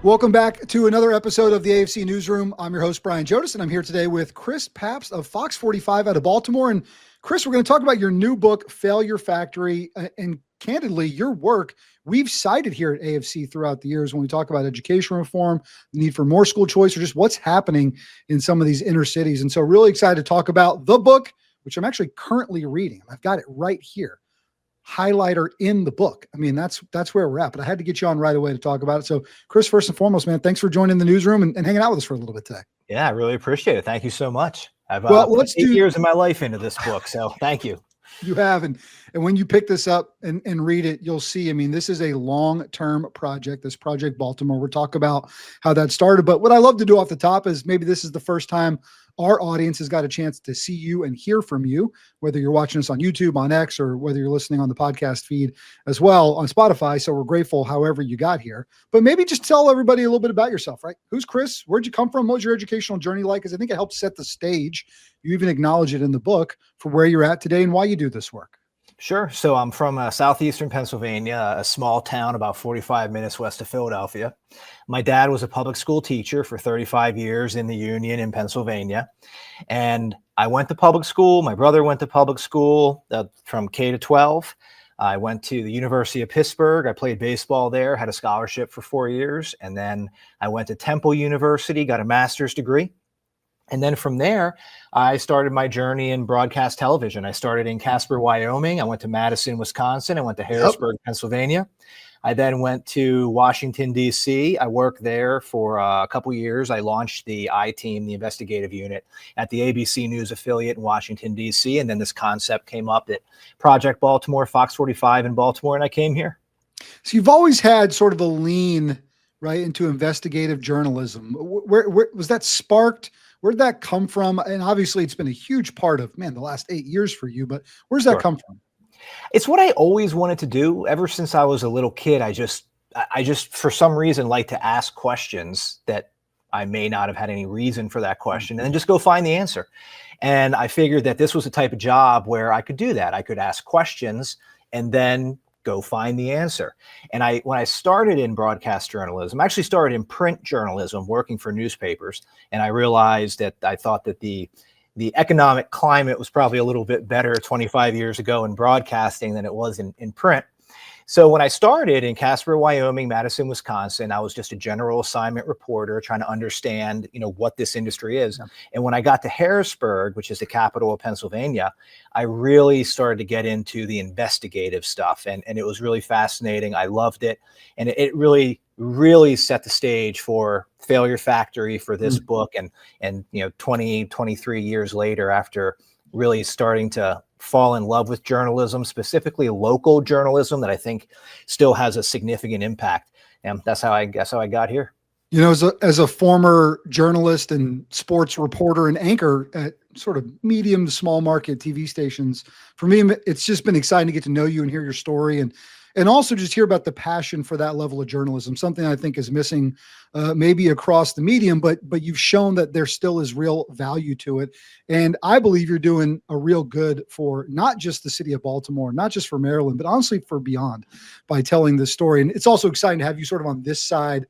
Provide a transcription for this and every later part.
Welcome back to another episode of the AFC Newsroom. I'm your host, Brian Jodice, and I'm here today with Chris Papst of Fox 45 out of Baltimore. And Chris, we're going to talk about your new book, Failure Factory, and candidly, your work we've cited here at AFC throughout the years when we talk about education reform, the need for more school choice, or just what's happening in some of these inner cities. And so really excited to talk about the book, which I'm actually currently reading. I've got it right here. Highlighter in the book. I mean, that's where we're at, but I had to get you on right away to talk about it. So Chris, first and foremost, man, thanks for joining the newsroom and hanging out with us for a little bit today. Yeah, I really appreciate it. Thank you so much. I've let's put 8 years of my life into this book. So thank you. You have. And when you pick this up and read it, you'll see, I mean, this is a long-term project, this Project Baltimore. We'll talk about how that started. But what I love to do off the top is maybe this is the first time our audience has got a chance to see you and hear from you, whether you're watching us on YouTube, on X, or whether you're listening on the podcast feed as well on Spotify. So we're grateful however you got here. But maybe just tell everybody a little bit about yourself, right? Who's Chris? Where'd you come from? What was your educational journey like? Because I think it helps set the stage. You even acknowledge it in the book for where you're at today and why you do this work. Sure. So I'm from southeastern Pennsylvania, a small town about 45 minutes west of Philadelphia. My dad was a public school teacher for 35 years in the Union in Pennsylvania. And I went to public school. My brother went to public school from K to 12. I went to the University of Pittsburgh. I played baseball there, had a scholarship for 4 years. And then I went to Temple University, got a master's degree. And then from there, I started my journey in broadcast television. I started in Casper, Wyoming. I went to Madison, Wisconsin. I went to Harrisburg, Pennsylvania. I then went to Washington, D.C. I worked there for a couple years. I launched the I-Team, the investigative unit, at the ABC News affiliate in Washington, D.C. And then this concept came up at Project Baltimore, Fox 45 in Baltimore, and I came here. So you've always had sort of a lean, right, into investigative journalism. Where was that sparked? Where did that come from? And obviously it's been a huge part of, the last 8 years for you, but where's that come from? It's what I always wanted to do ever since I was a little kid. I just, for some reason, like to ask questions that I may not have had any reason for that question and then just go find the answer. And I figured that this was a type of job where I could do that. I could ask questions and then go find the answer. And when I started in broadcast journalism, I actually started in print journalism, working for newspapers. And I realized that I thought that the economic climate was probably a little bit better 25 years ago in broadcasting than it was in print. So when I started in Casper, Wyoming, Madison, Wisconsin, I was just a general assignment reporter trying to understand, what this industry is. Yeah. And when I got to Harrisburg, which is the capital of Pennsylvania, I really started to get into the investigative stuff. And it was really fascinating. I loved it. And it really, really set the stage for Failure Factory, for this book. And 20, 23 years later, after really starting to fall in love with journalism, specifically local journalism that I think still has a significant impact. And that's how I got here. As a former journalist and sports reporter and anchor at sort of medium to small market TV stations, for me, it's just been exciting to get to know you and hear your story and also just hear about the passion for that level of journalism, something I think is missing maybe across the medium, but you've shown that there still is real value to it. And I believe you're doing a real good for not just the city of Baltimore, not just for Maryland, but honestly for beyond by telling this story. And it's also exciting to have you sort of on this side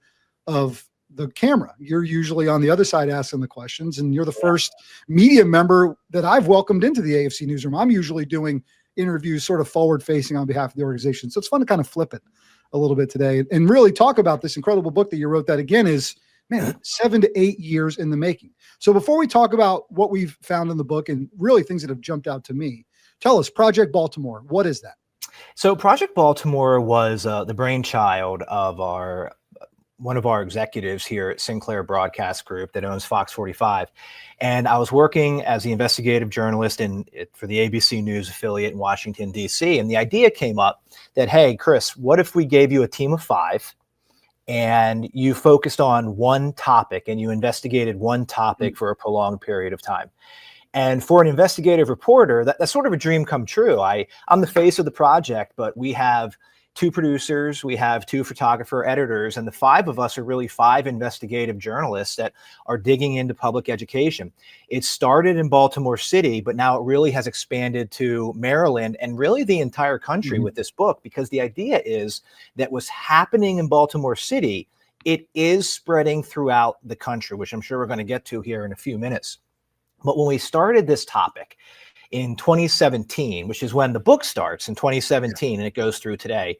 of the camera. You're usually on the other side asking the questions, and you're the first media member that I've welcomed into the AFC Newsroom. I'm usually doing interviews sort of forward facing on behalf of the organization. So it's fun to kind of flip it a little bit today and really talk about this incredible book that you wrote that again is, 7 to 8 years in the making. So before we talk about what we've found in the book and really things that have jumped out to me, tell us, Project Baltimore, what is that? So Project Baltimore was the brainchild of one of our executives here at Sinclair Broadcast Group that owns Fox 45. And I was working as the investigative journalist for the ABC News affiliate in Washington, D.C. And the idea came up that, hey, Chris, what if we gave you a team of 5 and you focused on one topic and you investigated one topic for a prolonged period of time? And for an investigative reporter, that's sort of a dream come true. I'm the face of the project, but we have 2 producers, we have 2 photographer editors, and the 5 of us are really 5 investigative journalists that are digging into public education. It started in Baltimore City, but now it really has expanded to Maryland and really the entire country with this book, because the idea is that what's happening in Baltimore City it is spreading throughout the country, which I'm sure we're going to get to here in a few minutes. But when we started this topic in 2017, which is when the book starts in 2017 and it goes through today,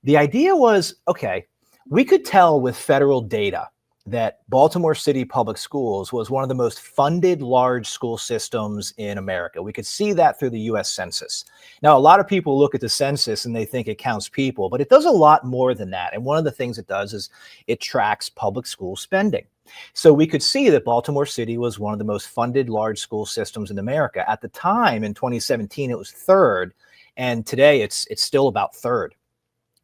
the idea was, okay, we could tell with federal data that Baltimore City Public Schools was one of the most funded large school systems in America. We could see that through the US Census. Now, a lot of people look at the census and they think it counts people, but it does a lot more than that. And one of the things it does is it tracks public school spending. So we could see that Baltimore City was one of the most funded large school systems in America. At the time, in 2017, it was third, and today it's still about third.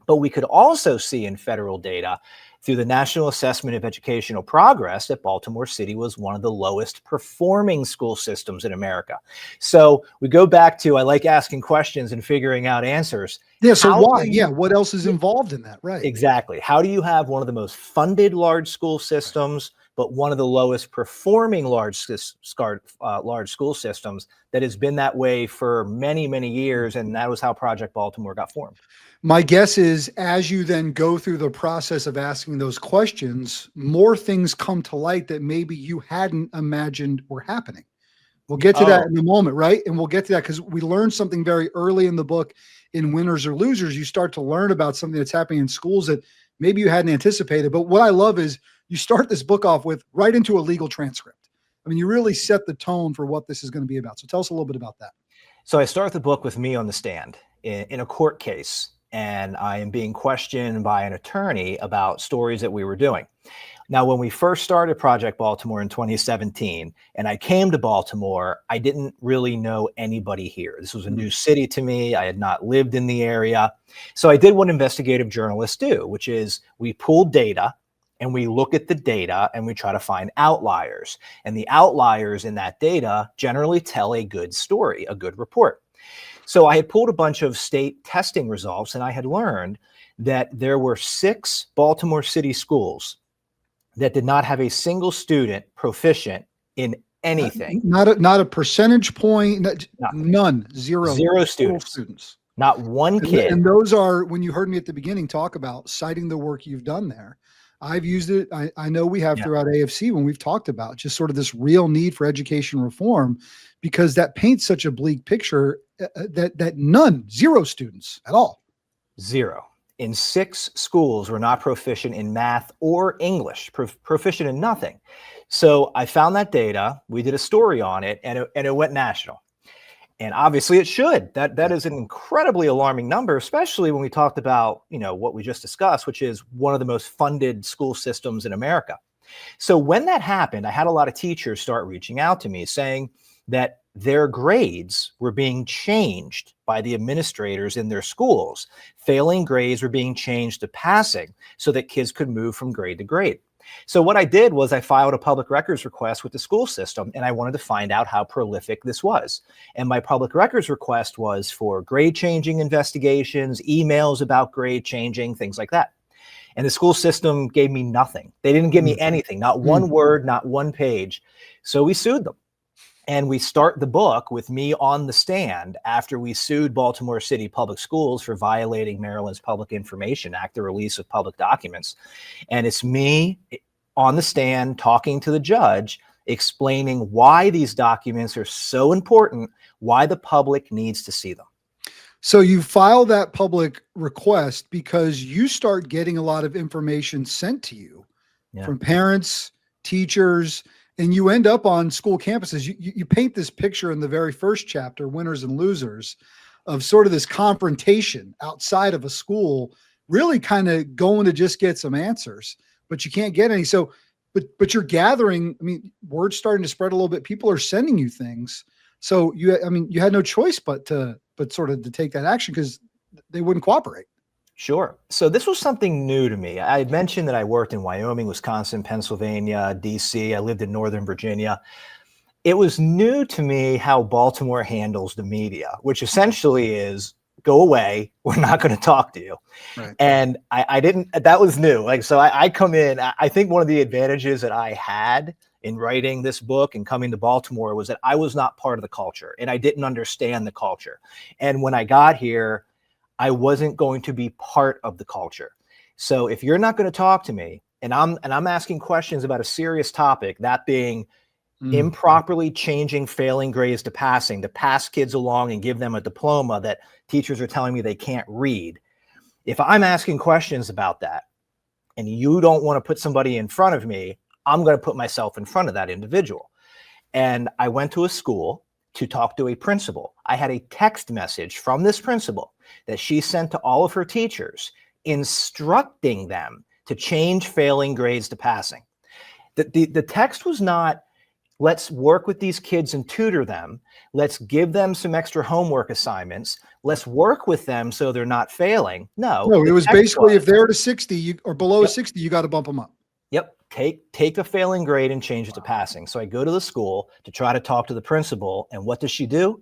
But we could also see in federal data through the National Assessment of Educational Progress that Baltimore City was one of the lowest performing school systems in America. So we go back to, I like asking questions and figuring out answers. Yeah. So why? Yeah. What else is involved in that? Right. Exactly. How do you have one of the most funded large school systems, but one of the lowest performing large school systems that has been that way for many, many years? And that was how Project Baltimore got formed. My guess is as you then go through the process of asking those questions, more things come to light that maybe you hadn't imagined were happening. We'll get to that in a moment, right? And we'll get to that because we learned something very early in the book in Winners or Losers. You start to learn about something that's happening in schools that maybe you hadn't anticipated. But what I love is you start this book off with right into a legal transcript. I mean, you really set the tone for what this is going to be about. So tell us a little bit about that. So I start the book with me on the stand in a court case, and I am being questioned by an attorney about stories that we were doing. Now, when we first started Project Baltimore in 2017, and I came to Baltimore, I didn't really know anybody here. This was a new city to me. I had not lived in the area. So I did what investigative journalists do, which is we pull data and we look at the data and we try to find outliers. And the outliers in that data generally tell a good story, a good report. So I had pulled a bunch of state testing results, and I had learned that there were 6 Baltimore City schools that did not have a single student proficient in anything. Not a percentage point, none, zero students. Not one kid. And those are, when you heard me at the beginning talk about citing the work you've done there, I've used it. I know we have throughout AFC when we've talked about just sort of this real need for education reform, because that paints such a bleak picture that zero students at all. Zero. In 6 schools were not proficient in math or English, proficient in nothing. So I found that data, we did a story on it, and it went national. And obviously it should. That is an incredibly alarming number, especially when we talked about, what we just discussed, which is one of the most funded school systems in America. So when that happened, I had a lot of teachers start reaching out to me saying that their grades were being changed by the administrators in their schools. Failing grades were being changed to passing so that kids could move from grade to grade. So what I did was I filed a public records request with the school system, and I wanted to find out how prolific this was. And my public records request was for grade changing investigations, emails about grade changing, things like that. And the school system gave me nothing. They didn't give me anything, not one word, not one page. So we sued them. And we start the book with me on the stand after we sued Baltimore City Public Schools for violating Maryland's Public Information Act, the release of public documents. And it's me on the stand talking to the judge, explaining why these documents are so important, why the public needs to see them. So you file that public request because you start getting a lot of information sent to you from parents, teachers, and you end up on school campuses. You paint this picture in the very first chapter, Winners and Losers, of sort of this confrontation outside of a school, really kind of going to just get some answers, but you can't get any. So, but you're gathering, word's starting to spread a little bit. People are sending you things. So you had no choice but to take that action because they wouldn't cooperate. Sure. So this was something new to me. I had mentioned that I worked in Wyoming, Wisconsin, Pennsylvania, DC. I lived in Northern Virginia. It was new to me how Baltimore handles the media, which essentially is go away. We're not going to talk to you. Right. And I didn't, that was new. So I come in, I think one of the advantages that I had in writing this book and coming to Baltimore was that I was not part of the culture and I didn't understand the culture. And when I got here, I wasn't going to be part of the culture. So if you're not going to talk to me, and I'm asking questions about a serious topic, that being Mm. improperly changing failing grades to passing, to pass kids along and give them a diploma that teachers are telling me they can't read. If I'm asking questions about that and you don't want to put somebody in front of me, I'm going to put myself in front of that individual. And I went to a school to talk to a principal. I had a text message from this principal that she sent to all of her teachers instructing them to change failing grades to passing. The text was not, let's work with these kids and tutor them. Let's give them some extra homework assignments. Let's work with them so they're not failing. No, it was basically if they're at a 60 or below a Yep. 60, you got to bump them up. Yep. Take a failing grade and change it to passing. So I go to the school to try to talk to the principal. And what does she do?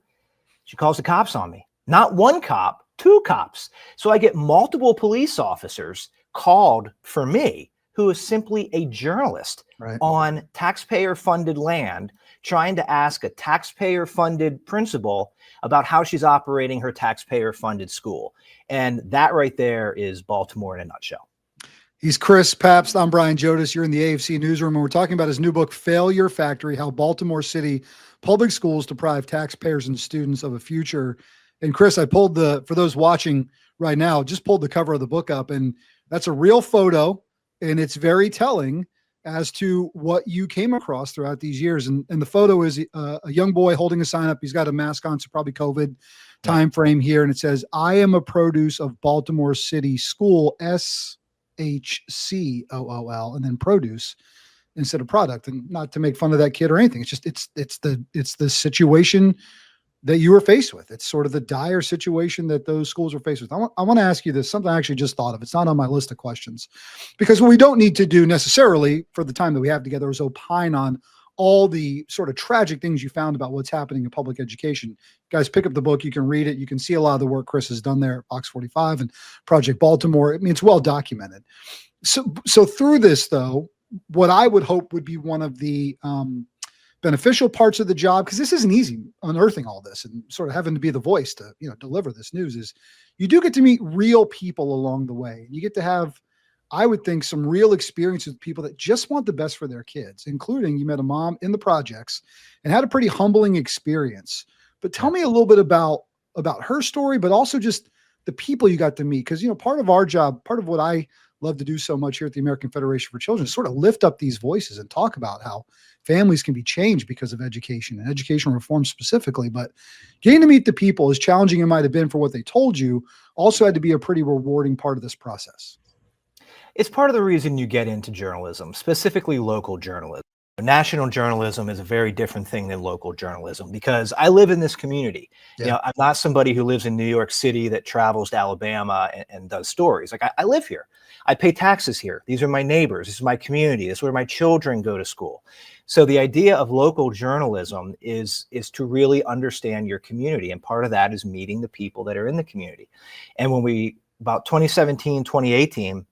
She calls the cops on me. Not one cop, two cops. So I get multiple police officers called for me, who is simply a journalist on taxpayer-funded land, trying to ask a taxpayer-funded principal about how she's operating her taxpayer-funded school. And that right there is Baltimore in a nutshell. He's Chris Papst. I'm Brian Jodice. You're in the AFC Newsroom, and we're talking about his new book, Failure Factory: How Baltimore City Public Schools Deprive Taxpayers and Students of a Future. And Chris, I pulled for those watching right now, just pulled the cover of the book up, and that's a real photo, and it's very telling as to what you came across throughout these years. And the photo is a young boy holding a sign up. He's got a mask on, so probably COVID time frame here. And it says, "I am a produce of Baltimore City School, SHCOOL, and then produce instead of product." And not to make fun of that kid or anything. It's just, it's the situation that you were faced with. It's sort of the dire situation that those schools were faced with. I want to ask you this, something I actually just thought of. It's not on my list of questions, because what we don't need to do necessarily for the time that we have together is opine on all the sort of tragic things you found about what's happening in public education. Guys, pick up the book. You can read it. You can see a lot of the work Chris has done there at Fox 45 and Project Baltimore. I mean, it's well documented. So through this, though, what I would hope would be one of the beneficial parts of the job, because this isn't easy, unearthing all this and sort of having to be the voice to, deliver this news, is you do get to meet real people along the way. You get to have, I would think, some real experience with people that just want the best for their kids, including you met a mom in the projects and had a pretty humbling experience. But tell me a little bit about her story, but also just the people you got to meet. Because, part of our job, part of what I love to do so much here at the American Federation for Children is sort of lift up these voices and talk about how families can be changed because of education and educational reform specifically. But getting to meet the people, as challenging it might have been for what they told you, also had to be a pretty rewarding part of this process. It's part of the reason you get into journalism, specifically local journalism. National journalism is a very different thing than local journalism, because I live in this community. Yeah. I'm not somebody who lives in New York City that travels to Alabama and does stories. Like, I live here. I pay taxes here. These are my neighbors. This is my community. This is where my children go to school. So the idea of local journalism is to really understand your community. And part of that is meeting the people that are in the community. And about 2017, 2018,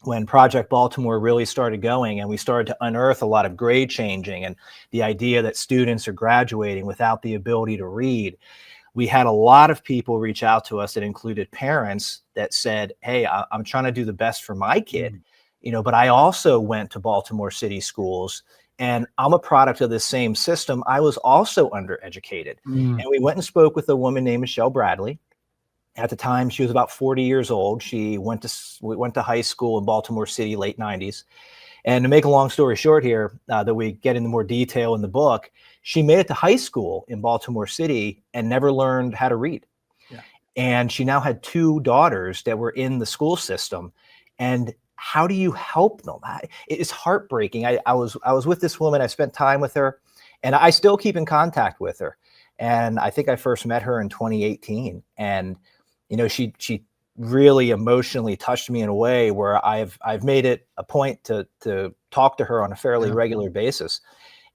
when Project Baltimore really started going and we started to unearth a lot of grade changing and the idea that students are graduating without the ability to read, we had a lot of people reach out to us that included parents that said, "Hey, I'm trying to do the best for my kid, but I also went to Baltimore City Schools and I'm a product of the same system. I was also undereducated." And we went and spoke with a woman named Michelle Bradley. At the time, she was about 40 years old. She went to high school in Baltimore City, late 90s. And to make a long story short here, that we get into more detail in the book, she made it to high school in Baltimore City and never learned how to read. Yeah. And she now had two daughters that were in the school system. And how do you help them? It's heartbreaking. I was with this woman. I spent time with her, and I still keep in contact with her. And I think I first met her in 2018. And she really emotionally touched me in a way where I've made it a point to talk to her on a fairly regular basis.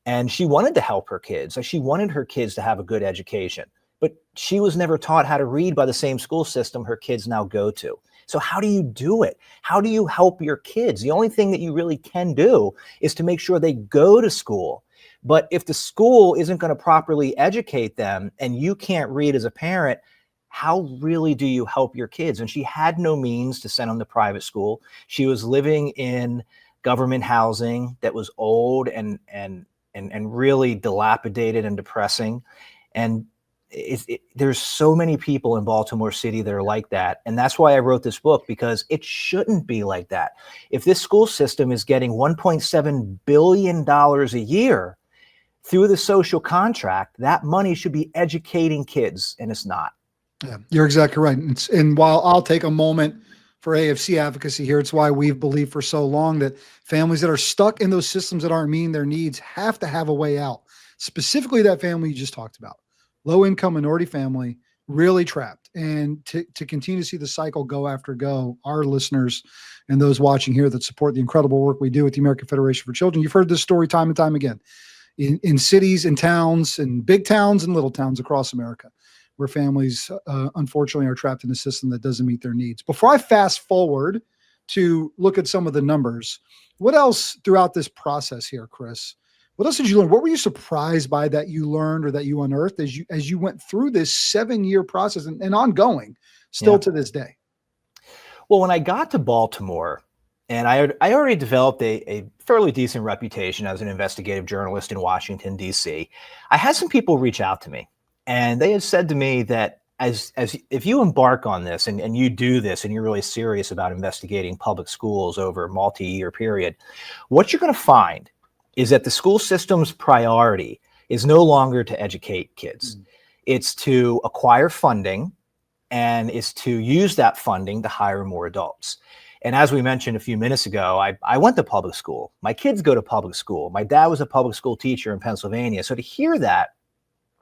And she wanted to help her kids. Like, she wanted her kids to have a good education, but she was never taught how to read by the same school system her kids now go to. So how do you do it? How do you help your kids? The only thing that you really can do is to make sure they go to school. But if the school isn't going to properly educate them and you can't read as a parent, how really do you help your kids? And she had no means to send them to private school. She was living in government housing that was old and really dilapidated and depressing. And there's so many people in Baltimore City that are like that. And that's why I wrote this book, because it shouldn't be like that. If this school system is getting $1.7 billion a year through the social contract, that money should be educating kids, and it's not. Yeah, you're exactly right. And while I'll take a moment for AFC advocacy here, it's why we've believed for so long that families that are stuck in those systems that aren't meeting their needs have to have a way out. Specifically, that family you just talked about, low-income minority family, really trapped. And to continue to see the cycle go after go, our listeners and those watching here that support the incredible work we do with the American Federation for Children, you've heard this story time and time again in cities and towns and big towns and little towns across America, where families, unfortunately, are trapped in a system that doesn't meet their needs. Before I fast forward to look at some of the numbers, what else throughout this process here, Chris? What else did you learn? What were you surprised by that you learned or that you unearthed as you went through this 7-year process and ongoing still to this day? Well, when I got to Baltimore, and I already developed a fairly decent reputation as an investigative journalist in Washington, D.C., I had some people reach out to me. And they had said to me that as if you embark on this and you do this and you're really serious about investigating public schools over a multi-year period, what you're going to find is that the school system's priority is no longer to educate kids. It's to acquire funding, and it's to use that funding to hire more adults. And as we mentioned a few minutes ago, I went to public school. My kids go to public school. My dad was a public school teacher in Pennsylvania. So to hear that,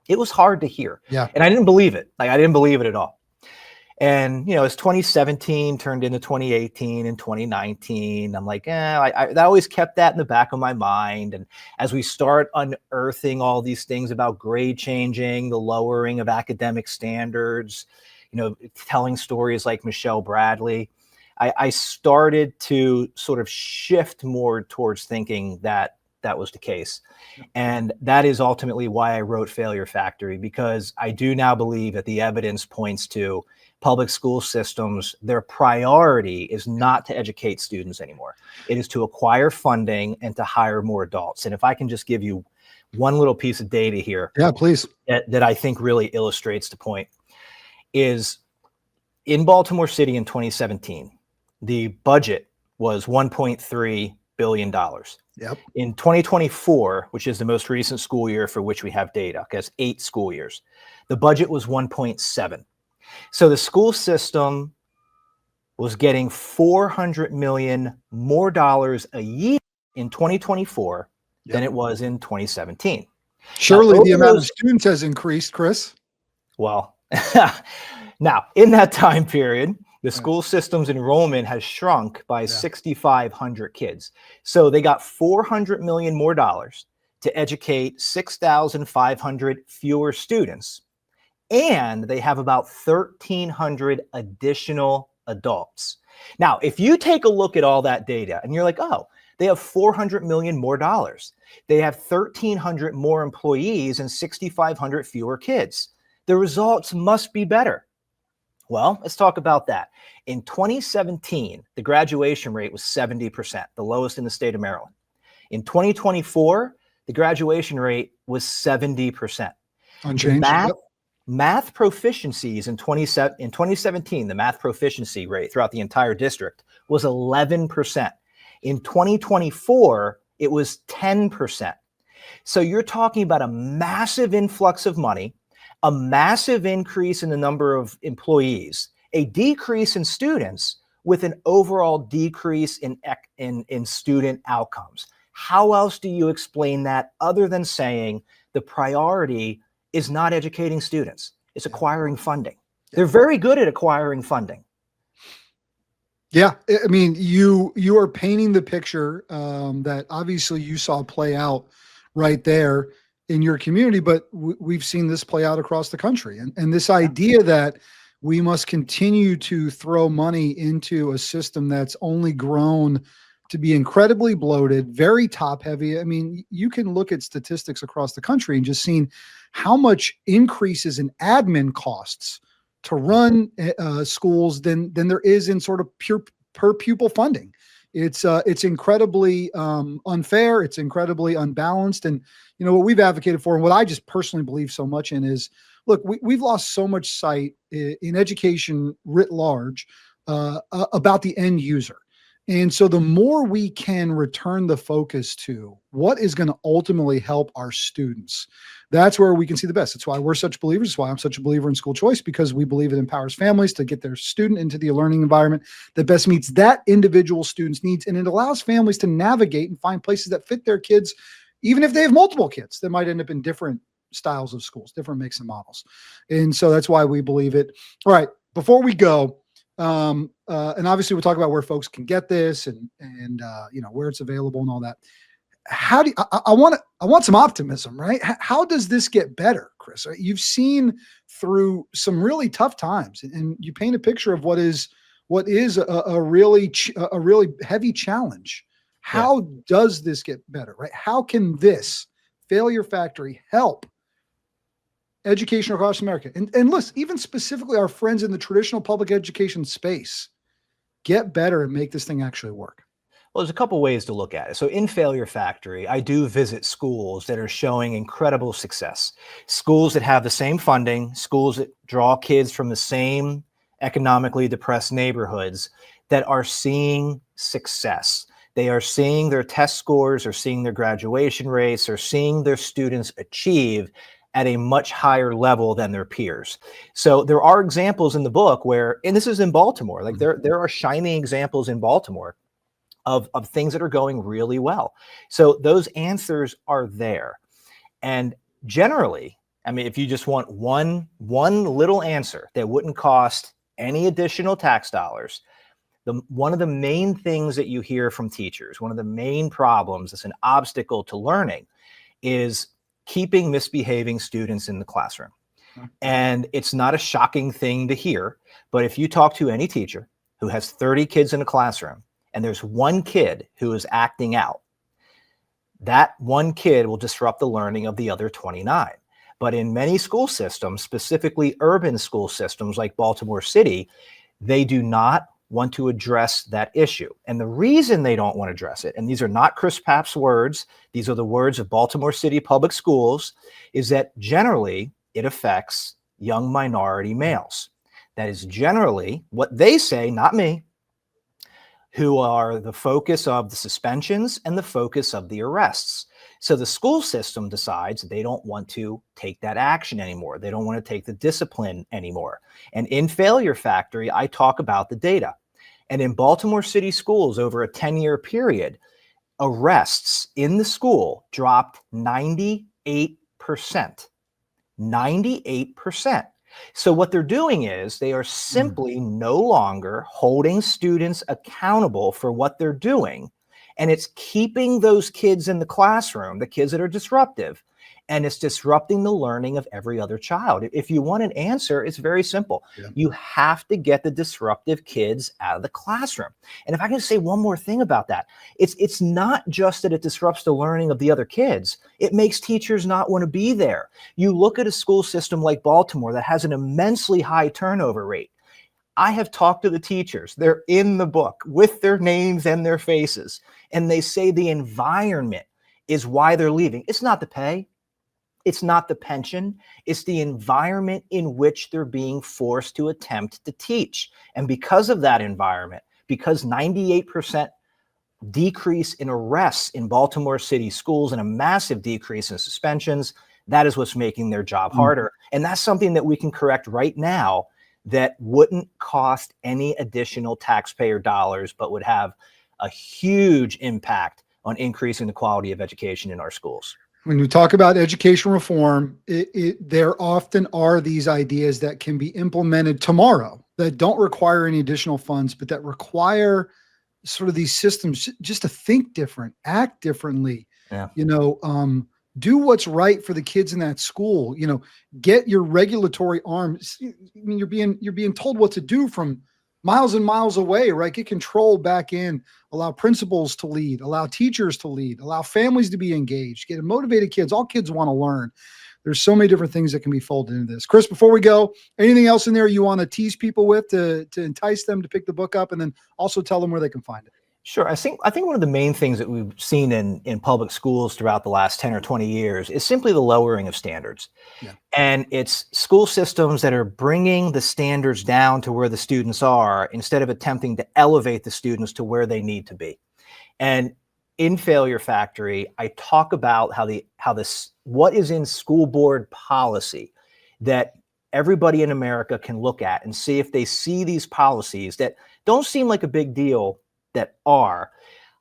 it was hard to hear. Yeah. And I didn't believe it. I didn't believe it at all. And, as 2017 turned into 2018 and 2019, I'm like, I always kept that in the back of my mind. And as we start unearthing all these things about grade changing, the lowering of academic standards, telling stories like Michelle Bradley, I started to sort of shift more towards thinking that was the case. And that is ultimately why I wrote Failure Factory, because I do now believe that the evidence points to public school systems. Their priority is not to educate students anymore. It is to acquire funding and to hire more adults. And if I can just give you one little piece of data here. Yeah, please. That I think really illustrates the point is in Baltimore City in 2017, the budget was $1.3 billion. Yep. In 2024, which is the most recent school year for which we have data, because 8 school years, the budget was 1.7. So the school system was getting $400 million more dollars a year in 2024 than it was in 2017. Surely the amount of students has increased, Chris. Well, now in that time period, the school system's enrollment has shrunk by 6,500 kids. So they got $400 million more dollars to educate 6,500 fewer students. And they have about 1,300 additional adults. Now, if you take a look at all that data and you're like, oh, they have $400 million more dollars. They have 1,300 more employees and 6,500 fewer kids. The results must be better. Well, let's talk about that. In 2017, the graduation rate was 70%, the lowest in the state of Maryland. In 2024, the graduation rate was 70%. Unchanged. Math proficiencies in 2017, the math proficiency rate throughout the entire district was 11%. In 2024, it was 10%. So you're talking about a massive influx of money, a massive increase in the number of employees, a decrease in students with an overall decrease in student outcomes. How else do you explain that other than saying the priority is not educating students, it's acquiring funding? They're very good at acquiring funding. Yeah, I mean, you are painting the picture that obviously you saw play out right there in your community, but we've seen this play out across the country. And this idea that we must continue to throw money into a system that's only grown to be incredibly bloated, very top heavy. I mean, you can look at statistics across the country and just seen how much increases in admin costs to run schools than there is in sort of pure per pupil funding. It's incredibly unfair. It's incredibly unbalanced. And, what we've advocated for and what I just personally believe so much in is, look, we've lost so much sight in education writ large about the end user. And so the more we can return the focus to what is going to ultimately help our students, that's where we can see the best. That's why we're such believers. That's why I'm such a believer in school choice, because we believe it empowers families to get their student into the learning environment that best meets that individual student's needs. And it allows families to navigate and find places that fit their kids, even if they have multiple kids that might end up in different styles of schools, different makes and models. And so that's why we believe it. All right. Before we go, and obviously we'll talk about where folks can get this and where it's available and all that. How do you, I want some optimism, right? How does this get better, Chris? You've seen through some really tough times, and you paint a picture of what is a really heavy challenge. How does this get better, right? How can this failure factory help education across America? And listen, even specifically our friends in the traditional public education space get better and make this thing actually work? Well, there's a couple ways to look at it. So in Failure Factory, I do visit schools that are showing incredible success. Schools that have the same funding, schools that draw kids from the same economically depressed neighborhoods that are seeing success. They are seeing their test scores, or seeing their graduation rates, or seeing their students achieve at a much higher level than their peers. So there are examples in the book where, and this is in Baltimore, like there are shining examples in Baltimore of things that are going really well. So those answers are there. And generally, I mean, if you just want one little answer that wouldn't cost any additional tax dollars, one of the main things that you hear from teachers, one of the main problems that's an obstacle to learning, is keeping misbehaving students in the classroom. And it's not a shocking thing to hear, but if you talk to any teacher who has 30 kids in a classroom and there's one kid who is acting out, that one kid will disrupt the learning of the other 29. But in many school systems, specifically urban school systems like Baltimore City, they do not want to address that issue. And the reason they don't want to address it, and these are not Chris Papst's words, these are the words of Baltimore City Public Schools, is that generally it affects young minority males. That is generally what they say, not me, who are the focus of the suspensions and the focus of the arrests. So the school system decides they don't want to take that action anymore. They don't want to take the discipline anymore. And in Failure Factory, I talk about the data. And in Baltimore City schools over a 10-year period, arrests in the school dropped 98%. 98%. So what they're doing is they are simply no longer holding students accountable for what they're doing. And it's keeping those kids in the classroom, the kids that are disruptive, and it's disrupting the learning of every other child. If you want an answer, it's very simple. Yeah. You have to get the disruptive kids out of the classroom. And if I can say one more thing about that, it's not just that it disrupts the learning of the other kids. It makes teachers not want to be there. You look at a school system like Baltimore that has an immensely high turnover rate. I have talked to the teachers. They're in the book with their names and their faces. And they say the environment is why they're leaving. It's not the pay. It's not the pension. It's the environment in which they're being forced to attempt to teach. And because of that environment, because 98% decrease in arrests in Baltimore City schools and a massive decrease in suspensions, that is what's making their job harder. And that's something that we can correct right now that wouldn't cost any additional taxpayer dollars, but would have a huge impact on increasing the quality of education in our schools. When we talk about education reform, there often are these ideas that can be implemented tomorrow that don't require any additional funds, but that require sort of these systems just to think different, act differently, do what's right for the kids in that school, get your regulatory arms. I mean, you're being told what to do from miles and miles away, right? Get control back in, allow principals to lead, allow teachers to lead, allow families to be engaged, get motivated kids. All kids want to learn. There's so many different things that can be folded into this. Chris, before we go, anything else in there you want to tease people with to entice them to pick the book up, and then also tell them where they can find it? Sure. I think one of the main things that we've seen in public schools throughout the last 10 or 20 years is simply the lowering of standards. Yeah. And it's school systems that are bringing the standards down to where the students are instead of attempting to elevate the students to where they need to be. And in Failure Factory, I talk about what is in school board policy that everybody in America can look at and see if they see these policies that don't seem like a big deal that are.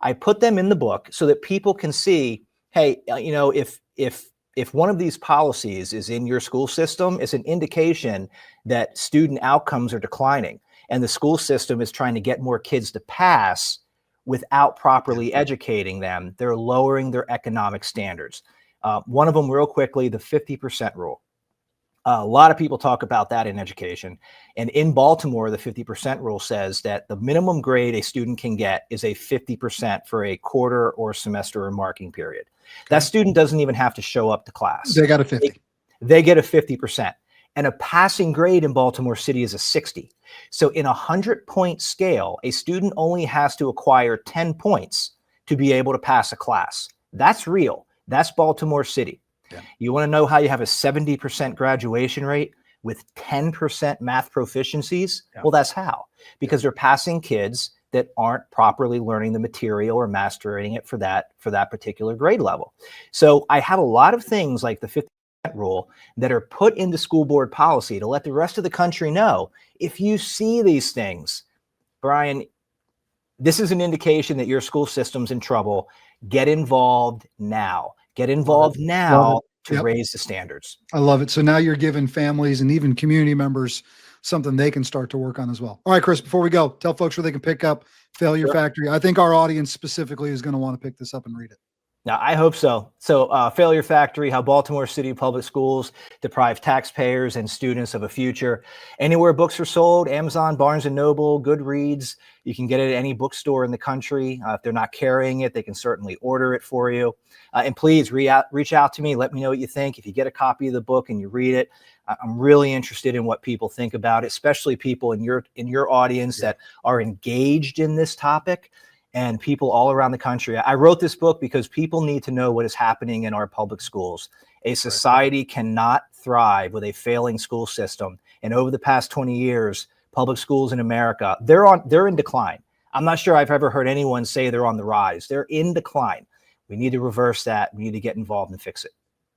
I put them in the book so that people can see, hey, if one of these policies is in your school system, it's an indication that student outcomes are declining and the school system is trying to get more kids to pass without properly educating them. They're lowering their economic standards. One of them, real quickly, the 50% rule. A lot of people talk about that in education. And in Baltimore, the 50% rule says that the minimum grade a student can get is a 50% for a quarter or semester or marking period. Okay. That student doesn't even have to show up to class. They got a 50. They get a 50%. And a passing grade in Baltimore City is a 60. So in a 100-point scale, a student only has to acquire 10 points to be able to pass a class. That's real. That's Baltimore City. Yeah. You want to know how you have a 70% graduation rate with 10% math proficiencies? Yeah. Well, that's how. Because they're passing kids that aren't properly learning the material or mastering it for that particular grade level. So I have a lot of things like the 50% rule that are put into school board policy to let the rest of the country know, if you see these things, Brian, this is an indication that your school system's in trouble. Get involved now. Get involved now to raise the standards. I love it. So now you're giving families and even community members something they can start to work on as well. All right, Chris, before we go, tell folks where they can pick up Failure Factory. I think our audience specifically is going to want to pick this up and read it. Now, I hope so. So Failure Factory, how Baltimore City Public Schools deprive taxpayers and students of a future. Anywhere books are sold, Amazon, Barnes & Noble, Goodreads. You can get it at any bookstore in the country. If they're not carrying it, they can certainly order it for you. And please reach out to me. Let me know what you think. If you get a copy of the book and you read it, I'm really interested in what people think about it, especially people in your audience that are engaged in this topic. And people all around the country. I wrote this book because people need to know what is happening in our public schools. A society cannot thrive with a failing school system. And over the past 20 years, public schools in America, they're in decline. I'm not sure I've ever heard anyone say they're on the rise. They're in decline. We need to reverse that. We need to get involved and fix it.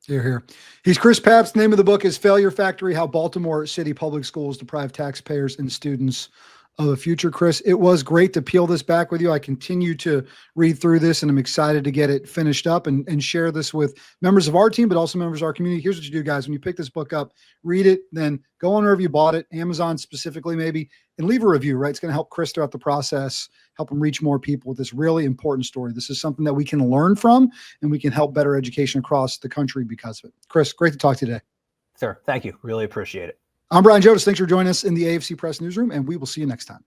You're here. He's Chris Papst. The name of the book is Failure Factory, How Baltimore City Public Schools Deprive Taxpayers and Students of the Future. Chris, it was great to peel this back with you. I continue to read through this and I'm excited to get it finished up and share this with members of our team, but also members of our community. Here's what you do, guys. When you pick this book up, read it, then go on wherever you bought it, Amazon specifically maybe, and leave a review, right? It's going to help Chris throughout the process, help him reach more people with this really important story. This is something that we can learn from and we can help better education across the country because of it. Chris, great to talk to you today. Sir, thank you. Really appreciate it. I'm Brian Jodice. Thanks for joining us in the AFC Press Newsroom, and we will see you next time.